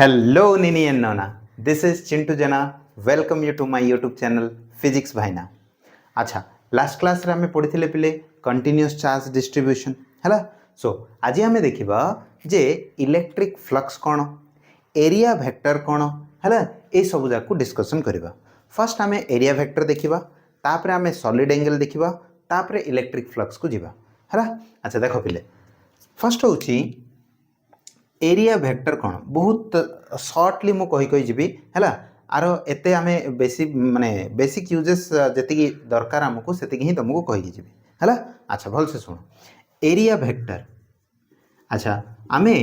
Hello Nini and Nona. This is Chintu Jana. Welcome you to my YouTube channel Physics Bhaina. अच्छा last class रे हमें पढ़ी पिले continuous charge distribution है। सो आज आम देखा जे इलेक्ट्रिक फ्लक्स कौन एरिया वेक्टर कौन है ये सब जाक डिस्कसन करवा। फर्स्ट आम एरिया वेक्टर देखा तापर आम सॉलिड एंगल देखा तापर इलेक्ट्रिक फ्लक्स को जीवा है। अच्छा देख पिले फर्स्ट हूँ एरिया वेक्टर कौन बहुत सर्टली मु कही जीवी है आर एते आमे बेसिक माने बेसिक यूजेस जति दरकार आमको से ही तुमको कही जीवी है। अच्छा भल से शुण एरिया वेक्टर। अच्छा आमे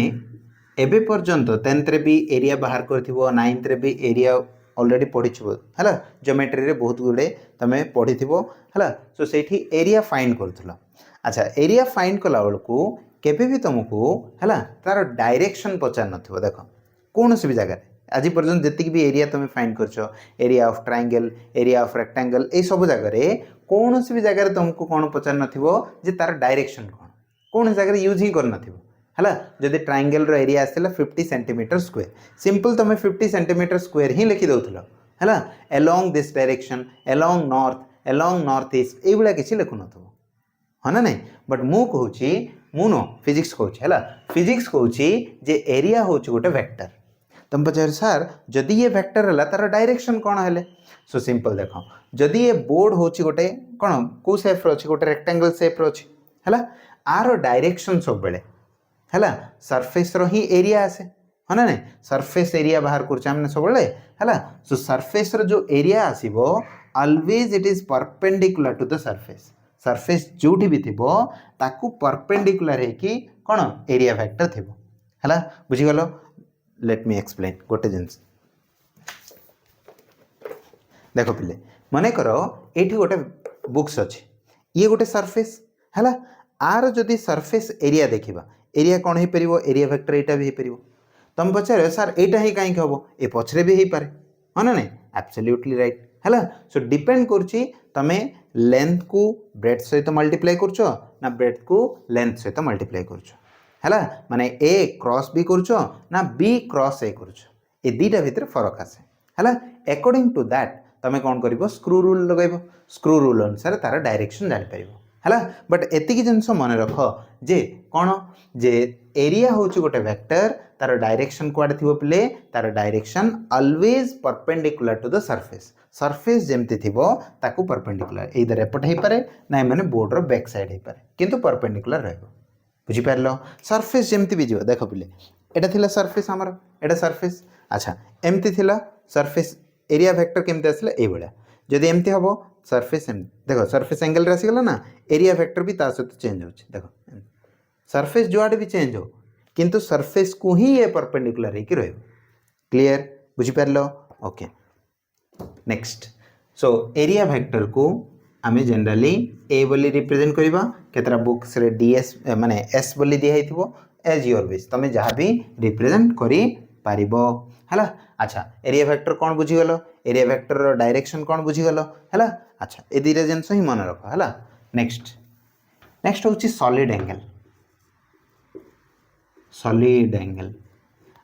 एबे पर्यंत 10th रे भी एरिया बाहर करथिबो 9th रे भी एरिया ऑलरेडी पढ़ीछबो है। ज्योमेट्री रे बहुत गुडे तमे पढ़ीथिबो है। सो सेठी एरिया फाइंड करथुला। अच्छा एरिया फाइंड कला बेलू केबे भी तुमको है तार डायरेक्शन पचार नथिबो। देख कौन सी भी जगह आज पर्यंत जी भी एरिया तुम फाइंड कर area of triangle area of rectangle ये सब जगह कौन सी भी जगह तुमको कौन पचार नथिबो जे तार डायरेक्शन कौन जगह यूज ही कर नथिबो है। जदि ट्रायंगल रो एरिया आसला 50 सेंटीमीटर स्क्वायर सिंपल तुम 50 सेंटीमीटर स्क्वायर ही लिखि दउथलो है along this direction along north east ये भाया किसी लिखु नथिबो है ना नहीं। बट मु कहूची मु नो फिजिक्स कहूची है फिजिक्स कहूची जे एरिया होची गोटे वेक्टर। तुम पचार सर जदि ये वेक्टर है तार डायरेक्शन कौन है। सो सिंपल देख जदि ये बोर्ड होची गोटे कौन को शेप रो गोटे रेक्टेंगल शेप रो है आर डायरेक्शन सब बेले है सरफेस रो ही एरिया आसे है ना नहीं। सरफेस एरिया बाहर कर सब है। सो सरफेस रो जो एरिया आसीबो always it is perpendicular to the surface. Surface जोठी भी थिबो ताकू परपेंडिकुलर है कि कौन एरिया वेक्टर थिबो है। बुझीगल लेट मी एक्सप्लेन गोटे जिनस देख पिले मन कर ये गोटे बुक्स अच्छे ये गोटे सरफेस है आर जदि सरफेस एरिया देखा एरिया कौन हो पार एरिया वेक्टर यहाँ भी हो पार। तुम पचार सर यहाँ ही कहीं हम ये पछरे भी हो पारे है ना नहीं एब्सोल्युटली राइट है। सो डिपेंड करुच्ची तमें लेंथ को ब्रेथ सहित मल्टीप्लाई करछ ना ब्रेथ को लेंथ सहित मल्टीप्लाई करछ है माने ए क्रॉस बी करछ ना बी क्रॉस ए करछ ए दीटा भितर फरक आसे है। अकॉर्डिंग टू दैट तमें कौन कर स्क्रू रूल लगेब स्क्रू रूल अनुसार तार डायरेक्शन जानी पार है। बट एतिकी जिनस मन रख जे कौन जे एरिया होची गोटे वेक्टर तार डायरेक्शन कुआडे थिबो पिले तार direction always perpendicular to the surface. Surface जेमती थिबो ताकू परपेंडिकुलर इधर एपट हे पारे ना माने बोर्ड रो बैक साइड हे पारे किंतु परपेंडिकुलर रहबो। बुझी पारलो सरफेस जेमती भी जीव देख पिले एटा थिला सरफेस हमर एटा सरफेस। अच्छा एमती थिला सरफेस एरिया वेक्टर केमती आसला ए बळा जदि एमती हबो सरफेस एम देखो सरफेस एंगल रे आसीगला ना एरिया वेक्टर भी ता सहित चेंज होछि। देखो सरफेस जुआडे भी चेंज हो किंतु सरफेस को ही ये परपेंडिकुलर है कि रहबो। क्लियर बुझी पारलो okay next. So area vector को आमे जनरली ए बोली रिप्रेजेंट करबा केतरा बुक्स रे डीएस माने एस बोली दिया हितबो एज योर विश तमे जहां भी रिप्रेजेंट करी पारिबो है। अच्छा एरिया वेक्टर कौन बुझीगल एरिया वेक्टर डायरेक्शन कौन बुझीगल है। अच्छा ए दीटा जिनस ही मन रख है। नेक्स्ट नेक्स्ट होची सॉलिड एंगल सॉलिड एंगल।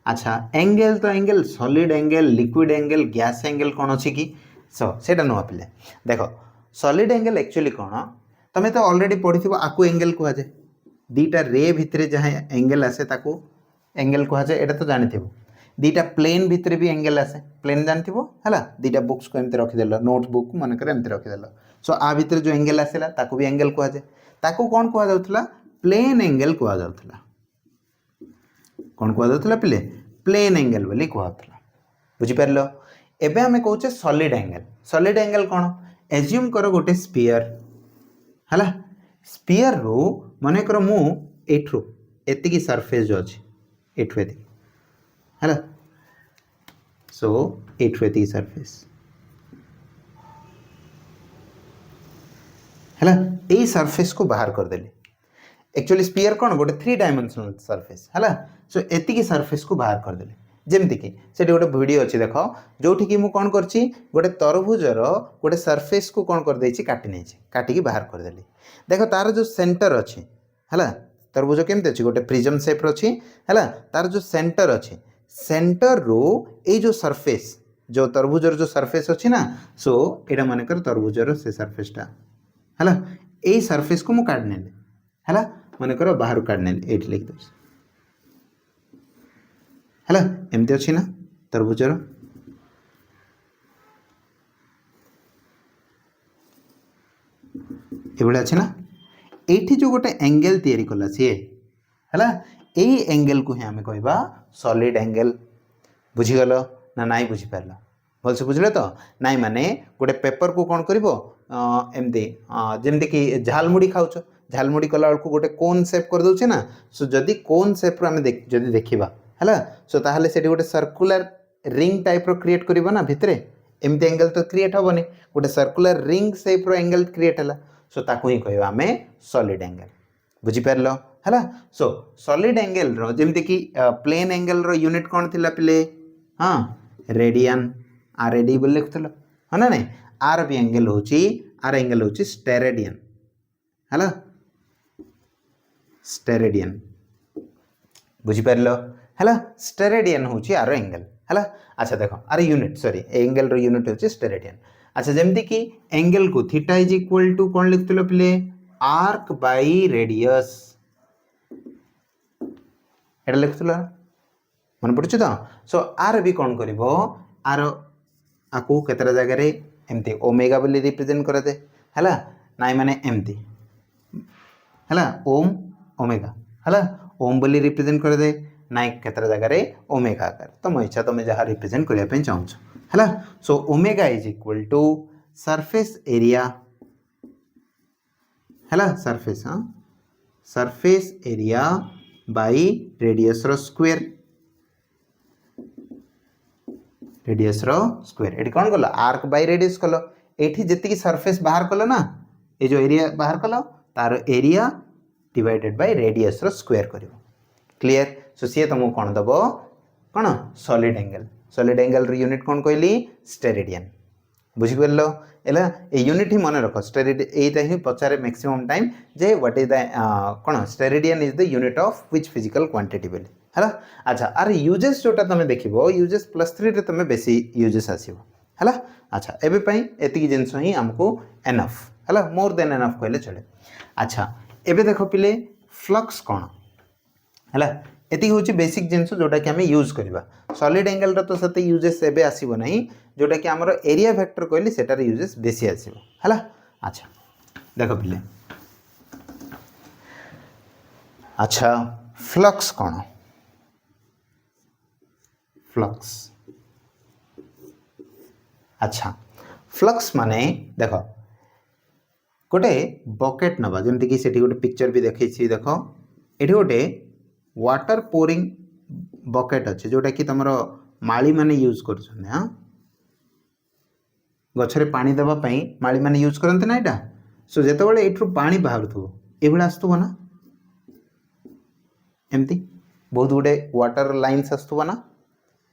अच्छा एंगल तो angle solid angle liquid angle gas angle कौन अच्छी कि सेटा नुआ पिले देख सॉलिड एंगल एक्चुअली कौन तमें तो ऑलरेडी पढ़ी आपको एंगल कह जाए दीटा रे भितर जहाँ एंगल आसे ताकू एंगल कह जाए एटा तो जानी दीटा प्लेन भितर भी एंगल आसे प्लेन जानी है दीटा बुक्स को एमती रखिदेल नोटबुक मनकर एमती रखिदेल। सो आ भितर जो एंगल आसला ताकू भी एंगल कह जाए ताकू कौन कह जाउथला प्लेन एंगल कह जाउथला कौन कह जाउथला पिले प्लेन एंगल बोली कहला। बुझिपारल एबे हमें कहूचे सॉलिड एंगल कौन एज्यूम करो गोटे स्पीयर है स्पीयर रो मन कर मु एठू एतिकी सरफेस जो अच्छी एठू एतिकी है सो एठू एतिकी सरफेस है यही सरफेस को बाहर करदेली एक्चुअली स्पीयर कौन गोटे 3 डायमेंशनल सरफेस है। सो एतिकी सरफेस को बाहर करदेली जमती कि से गोटे वीडियो अच्छी देख जो कि कौन कर गोटे तरभुजर गोटे सरफेस को कौन कर काटी नहीं काटिकी बाहर करदेली देख तार जो सेंटर अच्छी है तरभुज केमती अच्छी गोटे प्रिज्म शेप अच्छी है तार जो सेंटर अच्छी सेंटर रो ए जो सरफेस जो तरबुजर जो सरफेस अच्छी ना सो एटा मन कर तरबुजर से सरफेसटा है यही सरफेस को मुझे काढ़ नेली है मन कर बाहर काढ़ नेली ये लिख दे है एमती अच्छी ना तरबुजर ये अच्छे ना ये जो गोटे एंगल तैयारी कला सी है यही एंगल को ही आम कह सॉलिड एंगल बुझीगल ना नाई बुझीपार भल से बुझले तो नाई माने गोटे पेपर को कौन कर एमती जमती कि झालमुड़ी खाऊच झालमुड़ी कला बेलू गोटे कोन सेप कर दौचे ना सो जदि कोन सेप आम जदि देखा है सो ताहले से गोटे सर्कुलर रिंग टाइप रो क्रिएट करबो ना भितरे एमती एंगल तो क्रिएट हेनी गोटे सर्कुलर रिंग सेप रो एंगल क्रिएट है सो ताकू ही कहवा आम सॉलिड एंगल बुझीपार है सो सॉलिड एंगल रो जमती कि प्लेन एंगल रो यूनिट कौन थिला पिले हाँ रेडियन आर एडी बोल लिखुल है ना नहीं आर भी एंगल होची आर एंगल होची स्टेरेडियन है स्टेरेडियन बुझीपार है स्टेरेडियन होची आर एंगल है अच्छा देखो आर यूनिट सॉरी एंगल रो यूनिट होची स्टेरेडियन अच्छा जमती कि एंगल को थीटा इज इक्वल टू कौन लिखुल पिले आर्क बाई रेडियस एटा लिखुल मन पड़ुछ तो सो आर भी कौन कर आर आपको केतटा जगह एमती ओमेगा बोली रिप्रेजेंट करे है नाई माने एमती है ओम ओमेगा है ओम बोली रिप्रेजेंट करे दे नाई केतटा जगह ओमेगा आकार तुम इच्छा तुम जहाँ रिप्रेजेंट करने चाहूँ है so omega is equal to surface area है सरफेस हाँ सरफेस एरिया बाई रेडियस रो स्क्वायर रेडियस रो स्क्वायर ये कौन कल आर्क बाई रेडियस कल ये जी सरफेस बाहर कल ना ये जो एरिया बाहर कल तार एरिया डिवाइडेड बाय रेडियस रो स्क्वायर कर क्लियर सो सी तुमको कौन दब कौन सॉलिड एंगल रो यूनिट कौन कहली स्टेरेडियन बुझीपार ए यूनिट ही मन रख स्टेरेडियन यही पचारे मैक्सिमम टाइम जे व्हाट इज द कौन steradian is the unit of which physical quantity बोली है अच्छा आर यूजेस जोटा तुम देख यूजेस +3 तुम बेसी यूजेस आसो है अच्छा एवं एति जिनस ही आमको एनफ है मोर देन एनफ कहले चले अच्छा एबे देख पिले फ्लक्स कौन है एति हूँ बेसिक जिनस जोटा कि आम यूज करवा सॉलिड एंगल तो सते यूजेस एबे आसीबो नहीं जोटा कि आमर एरिया फैक्टर कहली सेटार यूजेस बेसी आसीबो है अच्छा देख पिले अच्छा फ्लक्स कौन फ्लक्स अच्छा फ्लक्स माने देख गोटे बकेट नवा जमती कि सेठी गोटे पिक्चर भी देखी देख ये गोटे वाटर पोरिंग बकेट अच्छे जोटा कि तुम माली माने यूज कर हाँ गछरे पानी देवाई माली माने यूज करते ना यहाँ सो जो ये पानी बाहर थो ये आसुव ना एमती बहुत गुड़े वाटर लाइन्स आसुव ना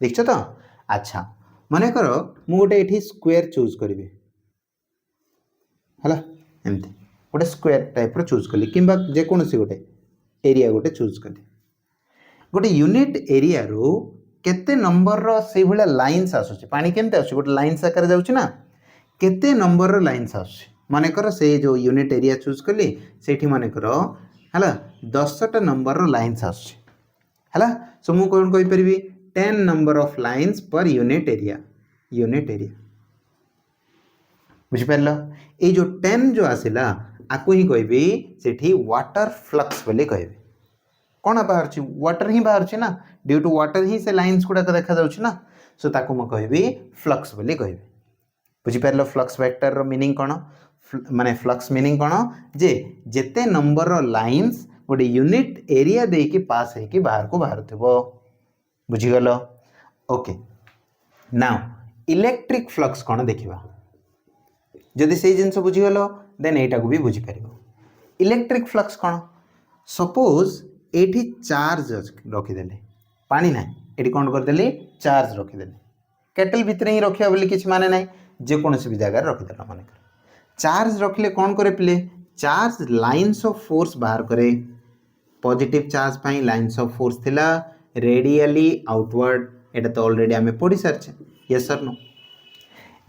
देख तो अच्छा मन कर मुझे ये स्क्वायर चूज करी है एमती गोटे स्क्वायर टाइप रो चूज कली कि जेकोसी गोटे एरिया गोटे चूज कली गोटे यूनिट एरिया रो केते नंबर रो से भला लाइन्स आसुची पानी केमते आसुची गोटे लाइन्स आकार जाउची ना केते नंबर रो लाइन्स आसुची माने कर से जो यूनिट एरिया चूज कली सेठी माने कर हला 10टा नंबर रो लाइन्स आसुची हला सो मु कोन कहि परबी 10 number of lines per unit area बुझी पारलो ए जो 10 जो आसिला आकु ही कहबी सेठी वाटर फ्लक्स बोली कहबी कौन बाहर वाटर ही बाहर ना ड्यू टू वाटर ही से लाइन्स गुड़ाक देखा जाउछि ना सो ताकू मु कहबी फ्लक्स बोली कहबी बुझी पारलो फ्लक्स वेक्टर रो मीनिंग कौन माने फ्लक्स मीनिंग कौन जे जेते नंबर रो लाइन्स गोटे यूनिट एरिया दे के पास है कि बाहर को बाहर थो बुझीगल ओके नाउ इलेक्ट्रिक फ्लक्स कौन देखा जदि से जिनस बुझीगल देन एटा को भी बुझीपार इलेक्ट्रिक फ्लक्स कौन सपोज ये चार्ज रखीदे पानी ना ये कौन करदे चार्ज रखीदे केटल भितर ही रखा बोली किसी माने ना जेकोसी भी जगह रखीदे मन चार्ज रखिले कौन करे पिले चार्ज लाइन्स ऑफ फोर्स बाहर करे positive charge pi lines of force थिला रेडियली आउटवर्ड एटा तो ऑलरेडी आमे पढ़ी सारछे यस और नो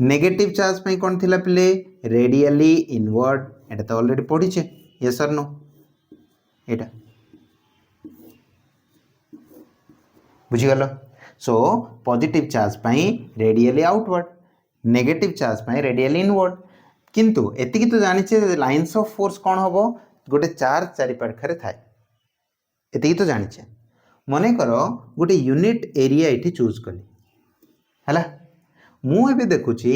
नेगेटिव चार्ज पे कौन थिला पिले रेडियली इनवर्ड एटा तो ऑलरेडी पढ़ीचे यस और नो एटा बुझीगल सो पॉजिटिव चार्ज पे रेडियली आउटवर्ड नेगेटिव चार्ज पे रेडियली इनवर्ड किंतु एतिकी तो जानिचे लाइन्स ऑफ फोर्स कौन होबो गोटे चार्ज चारि पाखरे थाए एतिकी तो जानिचे मने कर गोटे यूनिट एरिया ये चूज कली है मुझे देखुची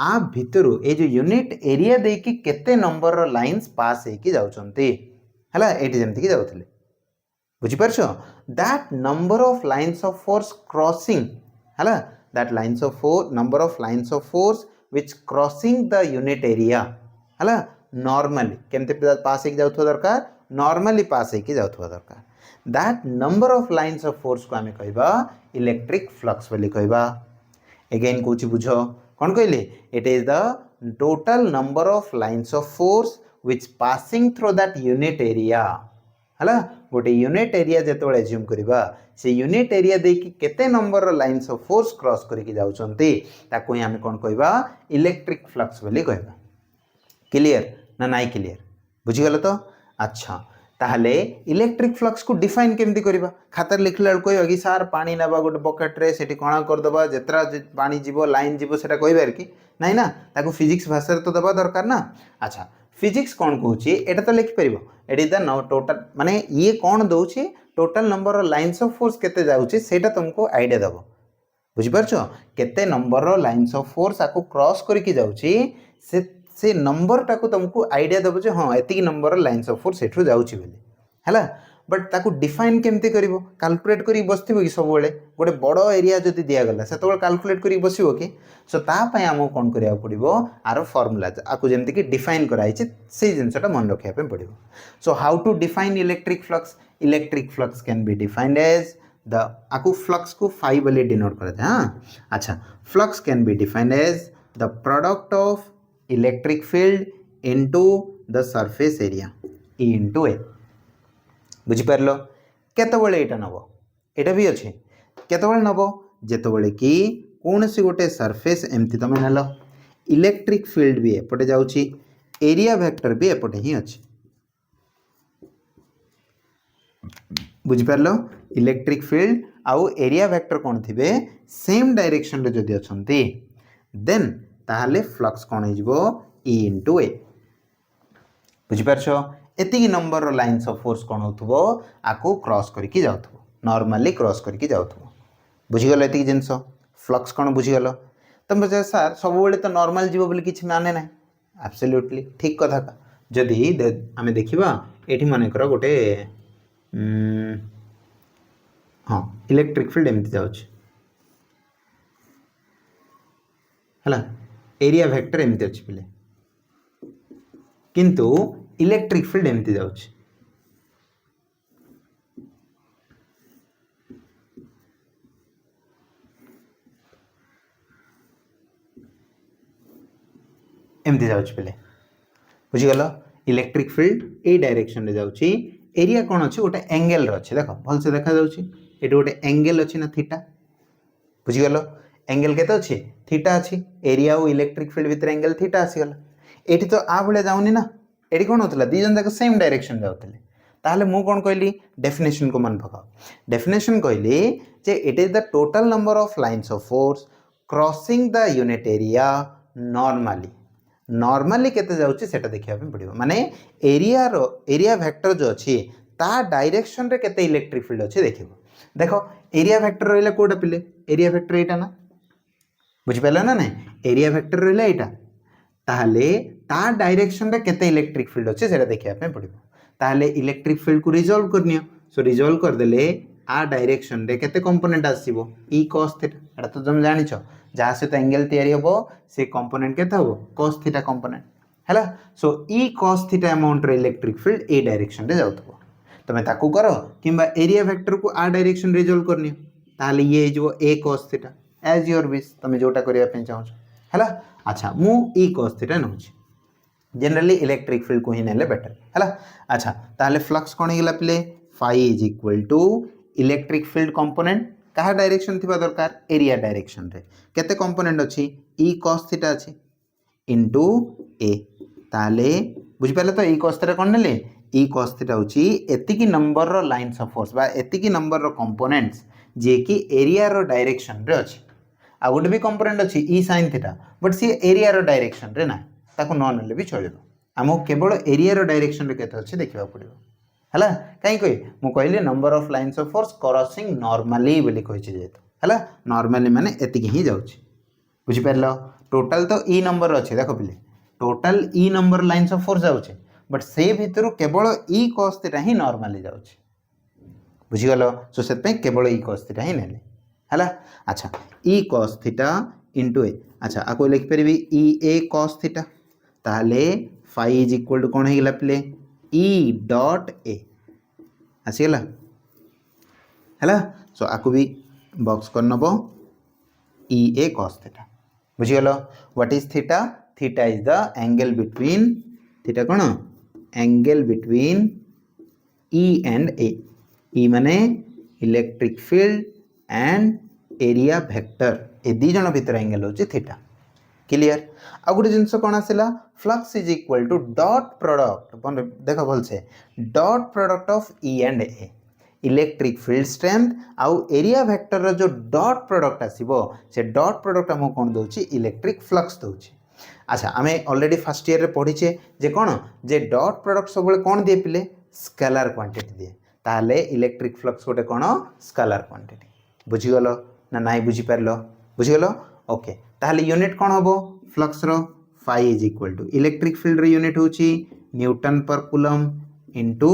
आ भितर ये जो यूनिट एरिया देकी केते नंबर लाइन्स पास होगी जाउछंती है ये जमती जाऊे बुझीपार that number of lines of force crossing है that lines of number of lines of force which crossing the unit area है नॉर्मली केमते पास होगी जाउथवा दरकार नॉर्मली पास होगी जाउथवा दरकार that number of lines of force को आमे कहबा इलेक्ट्रिक फ्लक्स बोली कहबा अगेन कौच बुझ कौन कहले it is the total number of lines of force which passing through that unit area है गोटे यूनिट एरिया जो एज्यूम करवा से यूनिट एरिया देखिए केते number lines of force cross करके जाउछंती ताको ही हमें कौन कहबा इलेक्ट्रिक फ्लक्स बोली कहबा क्लियर ना नाइ क्लियर बुझीगल तो अच्छा ताहले इलेक्ट्रिक फ्लक्स को डिफाइन केमती करबा खातार लिखला कहबा कि सार पानी नबा गोटे बकेट रे सेठी कणा कर दबा जेतरा पानी जीवो लाइन जीवो सेटा कहबार कि नाइ ना ताको फिजिक्स भाषा रे तो दबा दरकार ना अच्छा फिजिक्स कौन कहूँ एटा तो लिखिपर एट इज द टोटल माने ये कौन दौर total number lines of force केते जाउछि सेटा तुमको आइडिया दब बुझिपारछ केते नंबर लाइन्स ऑफ फोर्स आको क्रॉस करके जाउछि से नंबर टाको तुमको आइडिया दब जे हाँ एतिक नंबर लाइन्स ऑफ फोर्स एठु जाउछि बोली हैला बट ताको डिफाइन केमती करिवो कैलकुलेट करी बसथिबो कि सब बेले गोटे बड़ एरिया जदि दिया गला सेतो कैलकुलेट करी बसिबो कि सो ता पय हमो कोन करिया पड़िबो आरो फार्मूला आको जेमती कि डिफाइन कराइछि से जिंसटा मन रखिया पे पड़िबो so how to define electric flux can be defined as the आको फ्लक्स को फाई बोली डिनोट करते हैं हाँ अच्छा flux can be defined as the product of electric field into the surface area E into A बुझिपार केतबले एटा नब एटा भी अच्छे केतबले नब जेतबले कि कौन सी गोटे सरफेस एमती तुम नेल इलेक्ट्रिक फील्ड भी एपटे जाउछि एरिया वेक्टर भी एपटे ही अच्छे बुझिपार इलेक्ट्रिक फील्ड आउ एरिया वेक्टर कौन थे सेम डायरेक्शन रे जदि अछंती देन ताहले फ्लक्स कौन हो ई इनटू ए बुझिपार एतिकी नंबर लाइन्स ऑफ फोर्स कौन हो आको क्रॉस करके जाउथबो नॉर्मली क्रॉस करके जाउथबो बुझीगल एतिकी जिनस फ्लक्स कौन बुझीगल तुम बच्चा सार सब बेले तो नॉर्मल जीव बोली किछि माने ना एब्सोल्युटली ठीक कथा का जदि आमे देखिबा एठी माने कर गोटे हाँ इलेक्ट्रिक फील्ड एमती जाउछि हला एरिया वेक्टर एमती अछि पिले किंतु इलेक्ट्रिक फील्ड एमती जाउछि एमती जाउछि पिले बुझीगल इलेक्ट्रिक फील्ड ए डायरेक्शन रे जाउछि एरिया कौन अच्छे गोटे एंगल रही देख भल से देखा जाउछि एटी गोटे एंगल अच्छी ना थीटा बुझीगल एंगल केते अच्छे थीटा अच्छी एरिया और इलेक्ट्रिक फील्ड भितर एंगल थीटा आसीगला एटी तो आ भले जाउनी ना एटी कौन होता दी जन जाक सेम डायरेक्शन जाउतले ताहले मु कौन कहली डेफिनेशन को मन पकाओ डेफिनेशन कहली जे it is the total number of lines of force crossing the unit area normally केते जाउछि सेटा देखिया पे पड़िबो माने एरिया वेक्टर जो अछि ता डायरेक्शन रे केते इलेक्ट्रिक फील्ड अछि देखिबो देखो एरिया वेक्टर रहला कोडा पिले एरिया वेक्टर एटा ना बुझि पाला ना नहीं एरिया वेक्टर रहला एटा ताहले ता डायरेक्शन रे केते इलेक्ट्रिक फील्ड अछि सेटा देखिया पे पड़िबो ताहले इलेक्ट्रिक फील्ड को रिजॉल्व करनियो सो रिजॉल्व कर देले आ डायरेक्शन रे केते कंपोनेंट आसीबो ई cos थीटा एटा तो तुम जानि छ जहाँ सहित एंगल तैयारी हम से कंपोनेंट केते हम cos थीटा कंपोनेंट है सो ई cos थीटा अमाउंट रे इलेक्ट्रिक फील्ड ए डायरेक्शन रे जाउथबो तमे ताकू करो किंबा एरिया वेक्टर को आ डायरेक्शन रिजॉल्व करनी ताले ये जो A cos theta as your wish तमे जोटा करिया पे चाहो हैला अच्छा मु ई cos थीटा नउछि जनरली इलेक्ट्रिक फील्ड को ही नेले बेटर हैला अच्छा ताले फ्लक्स कोन हिला प्ले phi is equal to electric field component कहा डायरेक्शन थिबा दरकार एरिया डायरेक्शन रे केते कंपोनेंट अछि ई cos थीटा अछि इनटू ए ताले बुझि पाले तो ई cos थीटा कोन नेले ई cos थीटा होची एतिकी नंबर रो लाइंस ऑफ फोर्स बा एतिकी नंबर रो कंपोनेंट्स जे कि एरिया रो डायरेक्शन रे अछि आ गोटे भी कंपोनेंट अछि ई sin थीटा बट सी एरिया रो डायरेक्शन रे ना ताको न नेले भी चलिबो हमो केवल एरिया रो डायरेक्शन रे केते अछि देखिबा पड़िबो हला काई कोइ मु कहली number of lines of force crossing normally बोली कहिछि जेतो हला नॉर्मली माने एतिकी ही जाउछि बुझि परलो टोटल तो ई नंबर अछि देखो पिले टोटल ई नंबर लाइंस ऑफ फोर्स जाउछि बट से भितरु केवल ई cos थीटा ही नॉर्मली जाउछि बुझि गलो सो सेत पे केवल ई cos थीटा ही नेले हला अच्छा ई cos थीटा इनटू ए अच्छा आको लिख परबी ई ए cos थीटा ताले फाई इज इक्वल टू कोन हे गेला प्ले ई डॉट ए आसीगला हला सो आको भी बॉक्स कर नबो ई ए cos थीटा बुझि गलो what is theta theta is the angle between theta कोन angle between E and A E माने electric field and area vector A दी जण भीतर एंगल होची थीटा क्लियर आ गुटे जिंस कोन आसिला flux is equal to dot product देखो भल से dot product of E and A electric field strength आउ एरिया वेक्टर रो जो डॉट प्रोडक्ट आसीबो से डॉट प्रोडक्ट हम कोन दोची इलेक्ट्रिक फ्लक्स दोची अच्छा आमे ऑलरेडी फर्स्ट ईयर रे पढिचे जे कोन जे डॉट प्रोडक्ट सब कोन दिए पिले स्केलर क्वांटिटी दिए ताले इलेक्ट्रिक फ्लक्स गोटे कोन स्केलर क्वांटिटी बुझी गलो ना नाइ बुझी परलो बुझी गलो ओके ताले यूनिट कोन हबो फ्लक्स रो phi is equal to electric field रो यूनिट होची newton per coulomb into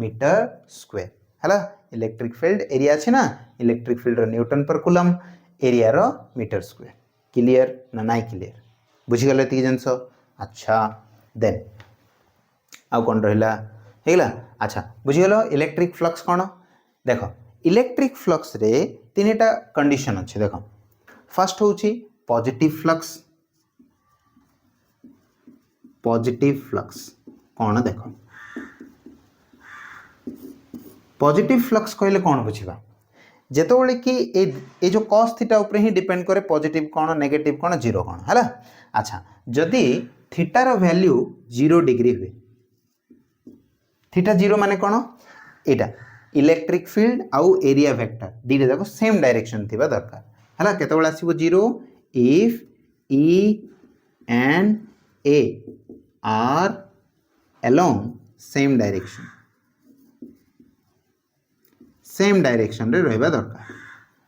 metre square हला इलेक्ट्रिक फील्ड एरिया अछि ना इलेक्ट्रिक फील्ड रो न्यूटन पर कूलम एरिया रो मीटर स्क्वायर क्लियर ना नाइ क्लियर बुझी गले ती जंस अच्छा देन आ कोन रहला हेला अच्छा बुझी गलो इलेक्ट्रिक फ्लक्स कोन देखो इलेक्ट्रिक फ्लक्स रे तीनटा कंडीशन अछि देखो फर्स्ट होची पॉजिटिव फ्लक्स कोन देखो पॉजिटिव फ्लक्स कहले कोन बुझिबा जेतोबेले कि ए जो cos थीटा ऊपर ही डिपेंड करे पॉजिटिव कोन नेगेटिव कोन जीरो कोन हला अच्छा जदी थीटा रो वैल्यू 0 डिग्री हुए थीटा 0 माने कोन एटा इलेक्ट्रिक फील्ड आउ एरिया वेक्टर दीटा देखो सेम डायरेक्शन थिबा दरकार हला केतबेला आसीबो 0 if E and A R along same direction रे रहबा दरकार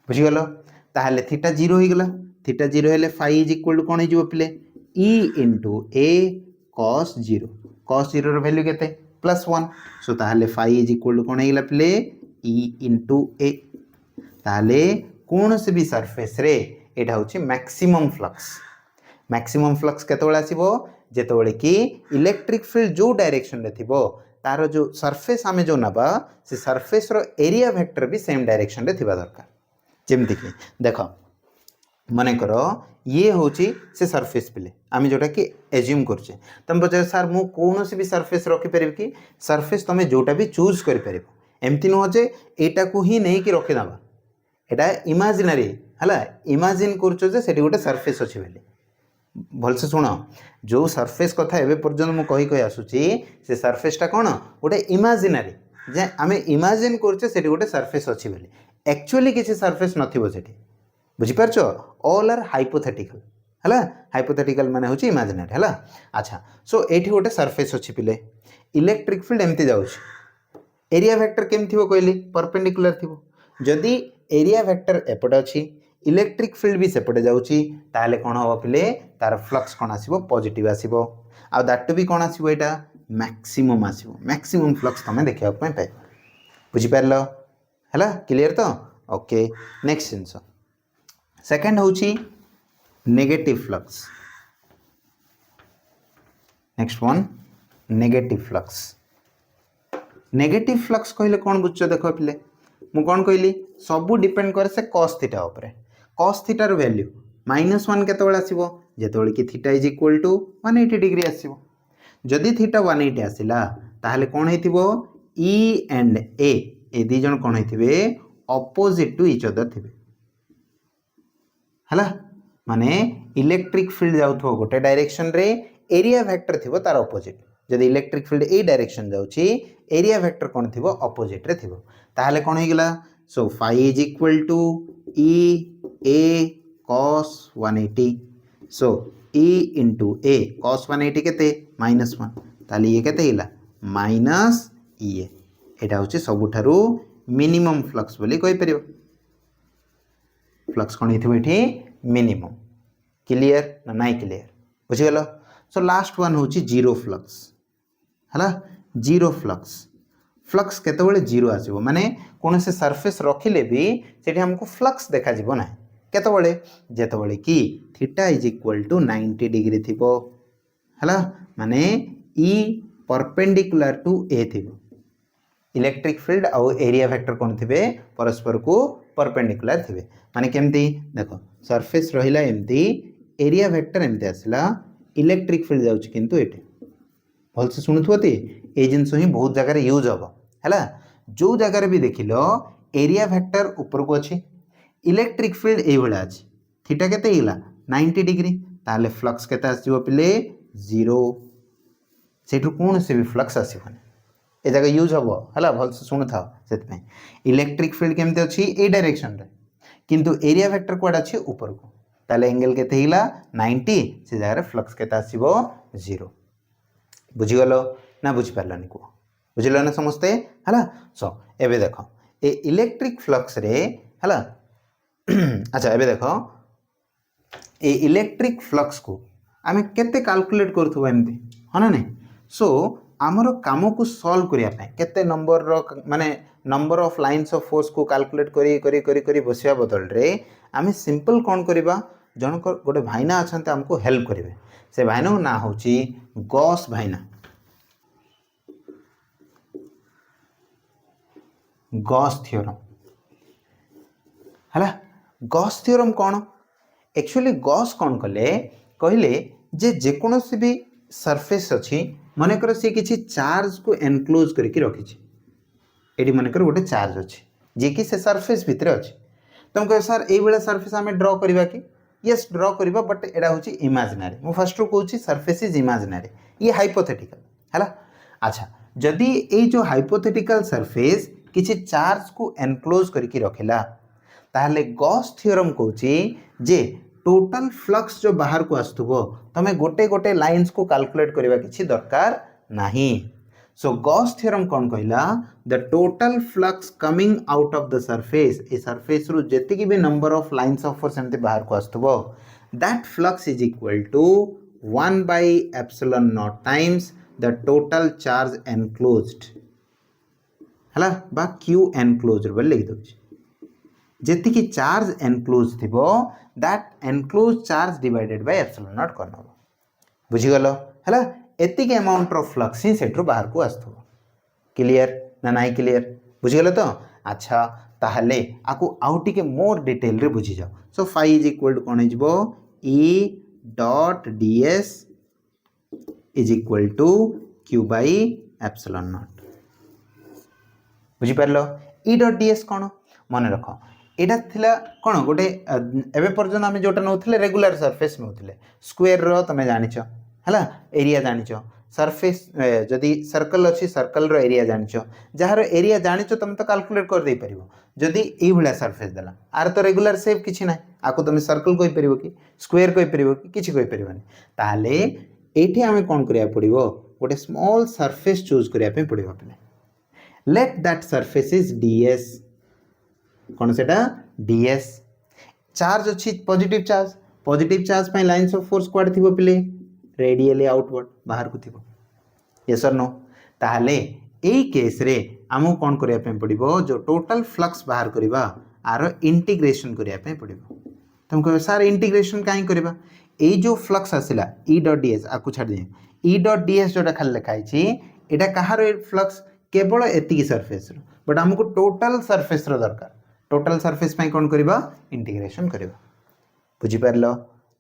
बुझी गलो ताहले थीटा 0 हो गला थीटा 0 हेले फाई इज इक्वल टू कोन हे जिवो पिले ई इनटू ए cos 0 रो वैल्यू केते +1 सो ताहले फाई इज इक्वल टू कोन हे गला पिले ई इनटू ए ताहले कोन से भी सरफेस रे एटा होची मैक्सिमम फ्लक्स केतबेला आसीबो जेतबेले कि इलेक्ट्रिक फील्ड जो डायरेक्शन रे थिबो तारो जो सरफेस आमे जो नबा से सरफेस रो एरिया वेक्टर भी सेम डायरेक्शन रे थिबा दरकार जेमति कि देखो माने करो ये होची से सरफेस पिले आमे जोटा कि एज्यूम करछे तम बजे सर मु कोनो से भी सरफेस रखि परिबे कि सरफेस तमे जोटा भी चूज करि परिबो एमति न हो जे एटा को ही नहीं कि रखि दबा एटा इमेजिनरी हला इमेजिन करछो जे सेठी गोटे सरफेस अछि बेले भल से सुनो जो सरफेस कथा एबे पर्यंत मु कहि आसुची से सरफेस टा कोन गोटे इमेजिनरी जे आमे इमेजिन करछे सेठी गोटे सरफेस अछि बेले एक्चुअली किछि सरफेस नथिबो सेठी बुझी परछो ऑल आर हाइपोथेटिकल हला हाइपोथेटिकल माने होची इमेजिनरी हला अच्छा सो एठी गोटे सरफेस अछि पिले इलेक्ट्रिक फील्ड एमति जाउची एरिया वेक्टर केम थिबो कहली परपेंडिकुलर थिबो जदी एरिया वेक्टर एपटे अछि इलेक्ट्रिक फील्ड भी सेपटे जाउची ताले कोन हो पिले तार फ्लक्स कोन आसीबो पॉजिटिव आसीबो आ दैट टू भी कोन आसीबो एटा मैक्सिमम फ्लक्स तमे देखिया पय पाइ बुझी परलो हला क्लियर तो ओके नेक्स्ट सेंस सेकंड होची negative flux next one negative flux कहले कोन बुझछो देखो पिले मु कोन कहली सबु डिपेंड करे से cos थीटा ऊपर cos थीटा रो वैल्यू -1 केतबेला आसीबो जेतबेले कि theta is equal to 180 degree आसीबो जदी थीटा 180 आसिला ताहले कोन हेतिबो ई एंड ए दी जण कोन हेतिबे ऑपोजिट टू इच अदर थिबे हला माने इलेक्ट्रिक फील्ड जाउथो गोटे डायरेक्शन रे एरिया वेक्टर थिबो तार ऑपोजिट जदि इलेक्ट्रिक फील्ड ए डायरेक्शन जाउची एरिया वेक्टर कोन थिबो ऑपोजिट रे थिबो ताहले कोन हे गेला सो phi इज इक्वल टू e a cos 180 so e into a cos 180 केते -1 ताले ये केते हिला माइनस e एटा होची सबुठारु मिनिमम फ्लक्स बोली कहि परिबो फ्लक्स कोन हिथिबो एठी मिनिमम क्लियर ना नाइ क्लियर बुझि गेलो सो लास्ट वन होची जीरो फ्लक्स हला जीरो फ्लक्स फ्लक्स केतेबेले जीरो आसीबो माने कोनसे सरफेस रखिले भी सेठी हमको फ्लक्स देखा जिवो ना केतेबेले जेतेबेले की theta is equal to 90 degree थिबो हला माने e परपेंडिकुलर टू a थिबो इलेक्ट्रिक फील्ड आउ एरिया वेक्टर कोन थिबे परस्पर को परपेंडिकुलर थिबे माने केमती देखो सरफेस रहिला एमती एरिया वेक्टर एमती आसला इलेक्ट्रिक फील्ड जाउछ किंतु एटे भल से शुणुथुती ए जिनस ही बहुत जगह यूज हम है जो जगार भी देखिल एरिया वेक्टर ऊपर को अच्छी इलेक्ट्रिक फील्ड ये अच्छी थीटा केते हिला 90 डिग्री ताले फ्लक्स केते आसीबो पिले 0 सेठु कौन से भी फ्लक्स आसीबोनी ए जगह यूज हम है भल से शुणु था से इलेक्ट्रिक फील्ड केमती अच्छी ए डायरेक्शन रे किंतु एरिया वेक्टर कोड अच्छी ऊपर को ताले एंगल केते हिला 90 से जगह फ्लक्स केते आसीबो 0 बुझीगल ना बुझीपारलानी कह बुझल ना समस्ते है सो एबे देख ए इलेक्ट्रिक फ्लक्स रे है अच्छा एबे देख ए इलेक्ट्रिक फ्लक्स को आम केते कैलकुलेट करूँ एमती हाँ ना नहीं सो आमर काम को सॉल्व करने केते नंबर माने number of lines of force को कैलकुलेट करी बसिया बदल रे आम सिंपल कौन करवा जनक गोटे भाईना अच्छा आमको हेल्प करेंगे से भाईना ना हूँ गॉस भाईना गॉस थ्योरम है गॉस थ्योरम कौन एक्चुअली गॉस कौन कले कहले जे जेकोसी भी सरफेस अच्छी मनकर सी किसी चार्ज को एनक्लोज करके रखी ये मनकर गोटे चार्ज अच्छी जी कि से सरफेस भितर अच्छी तुम कह सर ये सरफेस आम ड्र करवा कि यस ड्र करवा बट एटा हूँ इमेजिनरी मु फर्स्ट रू कहूँ सरफेस इज इमेजिनरी ये हाइपोथेटिकल है अच्छा जदि ये जो हाइपोथेटिकल सरफेस किसी चार्ज को एनक्लोज करके रखिला ताहले गॉस थ्योरम कहूँ जे टोटल फ्लक्स जो बाहर को आसुबो तमें गोटे गोटे लाइन्स को कैलकुलेट करवा किसी दरकार नहीं सो गॉस थ्योरम कौन कहला the total flux coming out of the surface a surface रु जेतिकी भी number of lines of force एमती बाहर को आसुबो that flux is equal to 1/ε0 times the total charge enclosed हला बा क्यू एनक्लोज्ड बोल लिखि दउछि जेतिकी चार्ज एनक्लोज थिबो that enclose charge divided by ε0 करनबो बुझी गलो हला एतिके अमाउंट ऑफ फ्लक्स ही सेट्रो बाहर को आस्थो क्लियर ना नाइ क्लियर बुझी गलो तो अच्छा ताहले आकु आउ टिके मोर डिटेल रे बुझी जाओ so phi is equal to कोन हिजबो e डॉट ds is equal to q by ε0 बुझी पारलो e डॉट ds कोन मन रखो एटा थिला कोन गोटे एबे पर्यंत आमे जोटा नउथिले रेगुलर सरफेस नउथिले स्क्वायर रो तमे जानिचो हला एरिया जानिचो सरफेस जदि सर्कल अच्छी सर्कल रो एरिया जानिचो जहार एरिया जानिचो तुम तो कैलकुलेट कर दे परिबो जदि एई भलिया सरफेस देला आर तो रेगुलर शेप किछि नै आको तुम सर्कल कहि परिबो कि स्क्वायर कहि परिबो कि किछि कहि परिबोनी ताले एठी आमे कोन करिया पड़िबो गोटे स्मॉल सरफेस चूज करिया पे पड़िबो अपने let that surface is ds कौन सेटा ds चार्ज अच्छी पॉजिटिव चार्ज पे लाइन्स ऑफ फोर्स क्वाड थिबो पिले रेडियली आउटवर्ड बाहर को थिबो यस और नो ताहले एई केस रे हमु कोन करिया पे पड़िबो जो टोटल फ्लक्स बाहर करबा आरो इंटीग्रेशन करिया पे पड़िबो तुम कह सर इंटीग्रेशन काई करबा एई जो फ्लक्स आसिला e डॉट ds आकु छाड़ दे e डॉट ds जोटा खाली लिखाई छी एटा कहार फ्लक्स केवल एतिकी सरफेस रो बट हमको टोटल सरफेस रो दरकार टोटल सरफेस पे कौन करबा इंटीग्रेशन करबा बुझी पारलो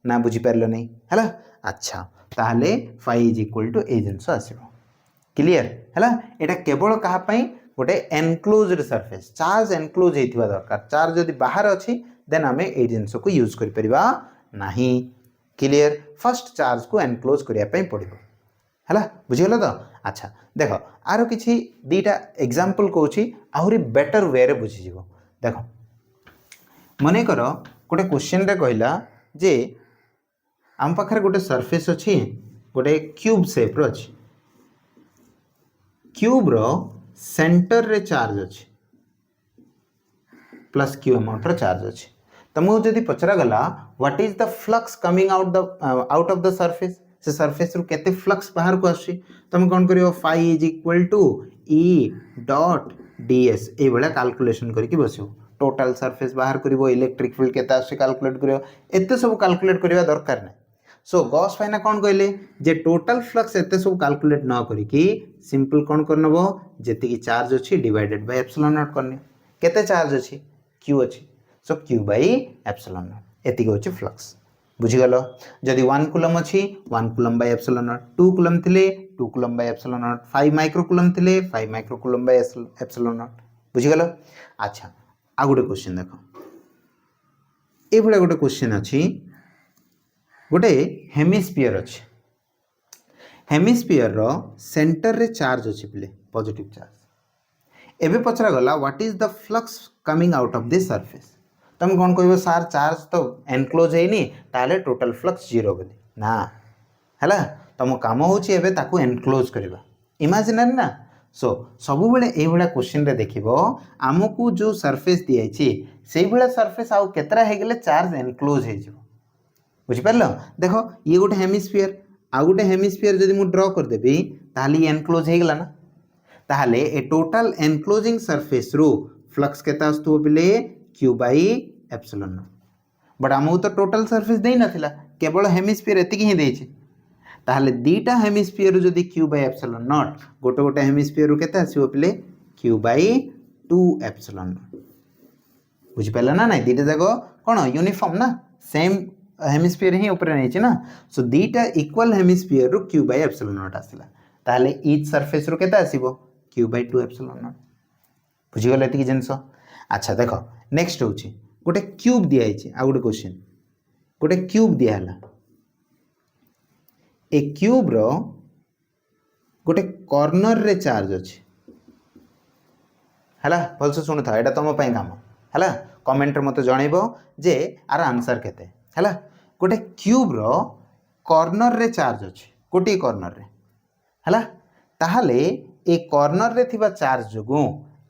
ना बुझी पारलो नहीं हला अच्छा ताहले फाई इज इक्वल टू ए जिनस आसीबो क्लियर हला एटा केवल कहा पई गोटे एनक्लोज्ड सरफेस चार्ज एनक्लोज होइथिबा दरकार चार्ज जदि बाहर अछि देन आमे ए जिंस को यूज करि परिबा नाही क्लियर फर्स्ट चार्ज को एनक्लोज करिया पई पड़िबो हला बुझिगलो तो अच्छा देखो आरो किछि दीटा एग्जांपल कहूछि आहुरी बेटर वे रे बुझि जिवो देखो मने करो गोटे क्वेश्चन रे कहला जे आम पाखरे गोटे सरफेस अछि गोटे क्यूब शेप रो अछि क्यूब रो सेंटर रे चार्ज अछि प्लस क्यू अमाउंट रो चार्ज अछि तुमको जदि पचरा गला what is the flux coming out of the surface से सरफेस रु केते फ्लक्स बाहर को आछि तुम कोन करियो phi is equal to E dot DS ए बळे कैलकुलेशन करके बसियो टोटल सरफेस बाहर करिवो इलेक्ट्रिक फील्ड केता आछि कैलकुलेट करियो एते सब कैलकुलेट करिवा दरकार नै सो गॉस फाइना कोन कहले जे टोटल फ्लक्स एते सब कैलकुलेट न करी कि सिंपल कोन करनबो जेति की चार्ज अछि डिवाइडेड बाय एप्सिलॉन नॉट करने केते चार्ज अछि क्यू अछि सो क्यू बाय एप्सिलॉन नॉट एति होछि फ्लक्स बुझी गलो जदि 1 कूलम अछि 1 coulomb bye epsilon not 2 coulomb थिले 2 coulomb bye epsilon not 5 micro coulomb थिले 5 micro coulomb bye epsilon not बुझी गलो अच्छा आ गोटे क्वेश्चन देखो ए भले गोटे क्वेश्चन अछि गोटे हेमिस्फीयर अछि हेमिस्फीयर रो सेंटर रे चार्ज अछि प्ले पॉजिटिव चार्ज एबे पचरा गला what is the flux coming out of this surface तुम कौन कहबो सर चार्ज तो एनक्लोज हेनी ताले टोटल फ्लक्स जीरो बोली ना हला तुम काम होची एबे ताकू एनक्लोज करबा इमेजिनरी ना सो सब बेले ए भला क्वेश्चन रे देखिबो हमकू जो सरफेस दिया छी सेही भला सरफेस आउ केतरा हे गेले चार्ज एनक्लोज हे जिवो बुझि परलो देखो ये गोटे हेमिस्फीयर आ गोटे हेमिस्फीयर जदि मु ड्रा कर देबी ताली एनक्लोज हे गेला ना ताले ए टोटल एनक्लोजिंग सरफेस रो फ्लक्स केता आस्तु बिले q by epsilon not but हमहु तो टोटल सरफेस देई नथिला केवल हेमिस्फीयर एतिकी ही देछि ताले दीटा हेमिस्फीयर जदि q बाय एप्सिलॉन नॉट गोटे गोटे हेमिस्फीयर रो केता आसीबो बिले q बाय 2 एप्सिलॉन नॉट बुझि परला ना नै दीटा जाको कोन यूनिफॉर्म ना सेम हेमिस्फीयर ही ऊपर नै छि ना सो दीटा इक्वल हेमिस्फीयर रो q बाय एप्सिलॉन नॉट आसिला ताले ईच सरफेस रो केता आसीबो q बाय 2 एप्सिलॉन नॉट बुझि गले एतिकी जिंसो अच्छा देखो नेक्स्ट होची गोटे क्यूब दिया है आ गोटे क्वेश्चन गोटे क्यूब दिया हला ए क्यूब रो गोटे कॉर्नर रे चार्ज अछि हला भलसे सुन था एटा तम पई काम हला कमेंट रे मते जणैबो जे आर आंसर केते हला गोटे क्यूब रो कॉर्नर रे चार्ज अछि गोटी कॉर्नर रे हला ताहाले ए कॉर्नर रे थिबा चार्ज जोगु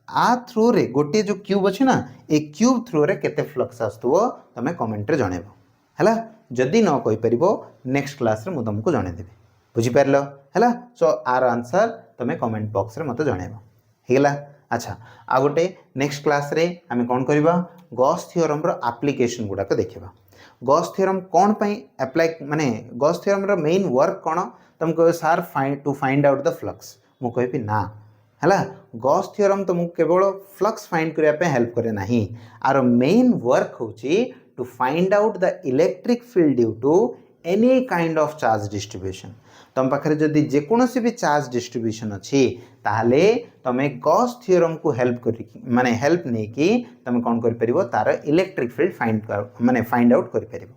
आ थ्रू रे गोटे जो क्यूब अछि ना ए क्यूब थ्रू रे केते फ्लक्स आस्तुओ तमे कमेंट रे जणैबो हला जदी न कहि परिबो नेक्स्ट क्लास रे मु तुमको जणै देबी बुझि परलो हला सो आर आंसर तमे कमेंट बॉक्स रे मते जणैबो हेला अच्छा आ गोटे नेक्स्ट क्लास रे हमें कोन करबा गॉस थ्योरम रो एप्लीकेशन गुडा को देखिबा गॉस थ्योरम कोन पई अप्लाई माने गॉस थ्योरम रो मेन वर्क कोन तुमको sir find out the flux मु कहबी ना हला गॉस थ्योरम तुमको केवल फ्लक्स फाइंड करिया पे हेल्प करे नाही आर मेन वर्क होची to find out the electric field due to any kind of charge distribution तुम पाखरे जदि जेकोनोसी भी चार्ज डिस्ट्रीब्यूशन अछि ताहले तमे गॉस थ्योरम को हेल्प करी माने हेल्प नै कि तमे कोन कर परिबो तार इलेक्ट्रिक फील्ड फाइंड आउट कर परिबो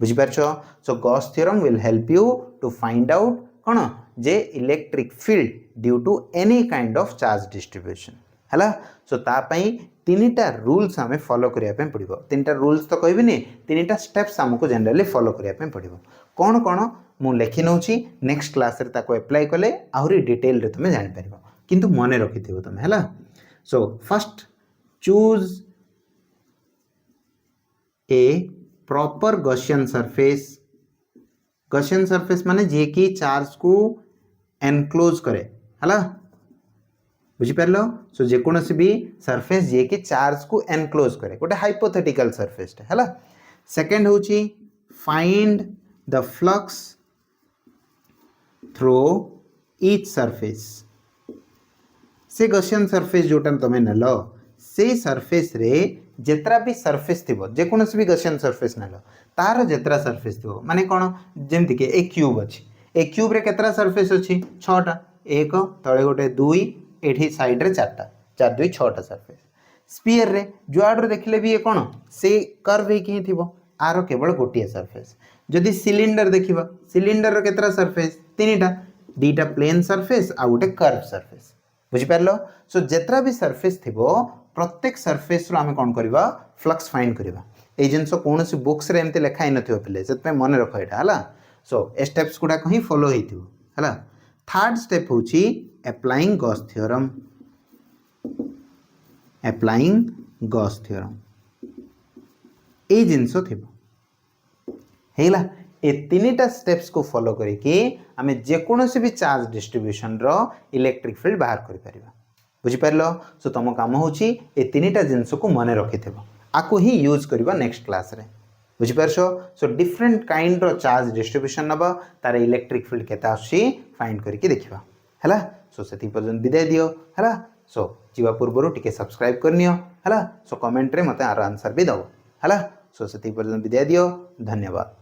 बुझि परछो so Gauss theorem will help you to find out कोन जे electric field due to any kind of charge distribution हला सो ता पई तीनटा रूल्स हमें फॉलो करिया पे पड़िबो तीनटा रूल्स तो कहबी नै तीनटा स्टेप्स हमको जनरली फॉलो करिया पे पड़िबो कोन कोन मु लेखि नउची नेक्स्ट क्लास रे ताको अप्लाई कले आहुरी डिटेल रे तुमे जानि परिबो किंतु मने रखिथिबो तुमे हला so first choose a proper Gaussian surface माने जे कि चार्ज को एनक्लोज करे हला बुझी परलो सो जे कोनोसी भी सरफेस जे कि चार्ज को एनक्लोज करे गोटे हाइपोथेटिकल सरफेस हला सेकंड होची find the flux through each surface से गॉसियन सरफेस जोटा तमे नलो से सरफेस रे जेतरा भी सरफेस थिबो जे कोनोसी भी गॉसियन सरफेस नलो तार जेतरा सरफेस थिबो माने कोन जेमति के ए क्यूब अछि ए क्यूब रे केतरा सरफेस अछि 6टा एक तळे गोटे 2 एठी साइड रे 4टा 4 2 6टा सरफेस स्फीयर रे जुआड रे देखले भी ये कोन से कर्व हे कि थिबो आरो केवल गोटिए सरफेस जदि सिलिंडर देखिबा सिलिंडर रो केतरा सरफेस 3टा 2टा प्लेन सरफेस आ गोटे कर्व सरफेस बुझि पारलो सो जेतरा भी सरफेस थिबो प्रत्येक सरफेस रो हम कोन करबा फ्लक्स फाइंड करबा ए जिंस कोनोसी बुक्स रे एमते लिखा हि नथिबो पिले सेतमे मन रखो एटा हला सो ए स्टेप्स गुडा कहीं फॉलो हेतिबो हला थर्ड स्टेप होची अप्लाइंग गॉस थ्योरम ए जिंस थिबो हेला ए तीनटा स्टेप्स को फॉलो करिके आमे जे कोनोसी भी चार्ज डिस्ट्रीब्यूशन रो इलेक्ट्रिक फील्ड बाहर करि परिबा बुझि पारलो सो तम काम होची ए तीनटा जिंस को मन रखिथेबो आको ही यूज करबा नेक्स्ट क्लास रे बुझि पारछो सो डिफरेंट काइंड रो चार्ज डिस्ट्रीब्यूशन नबा तार इलेक्ट्रिक फील्ड केता आसी फाइंड करके देखिबा हला सो सेति पर्यंत विदाय दियो हला सो जीवा पूर्वरु टिके सब्सक्राइब करनियो हला सो कमेंट रे मते आरो आंसर भी दो हला सो सेति पर्यंत विदाय दियो धन्यवाद।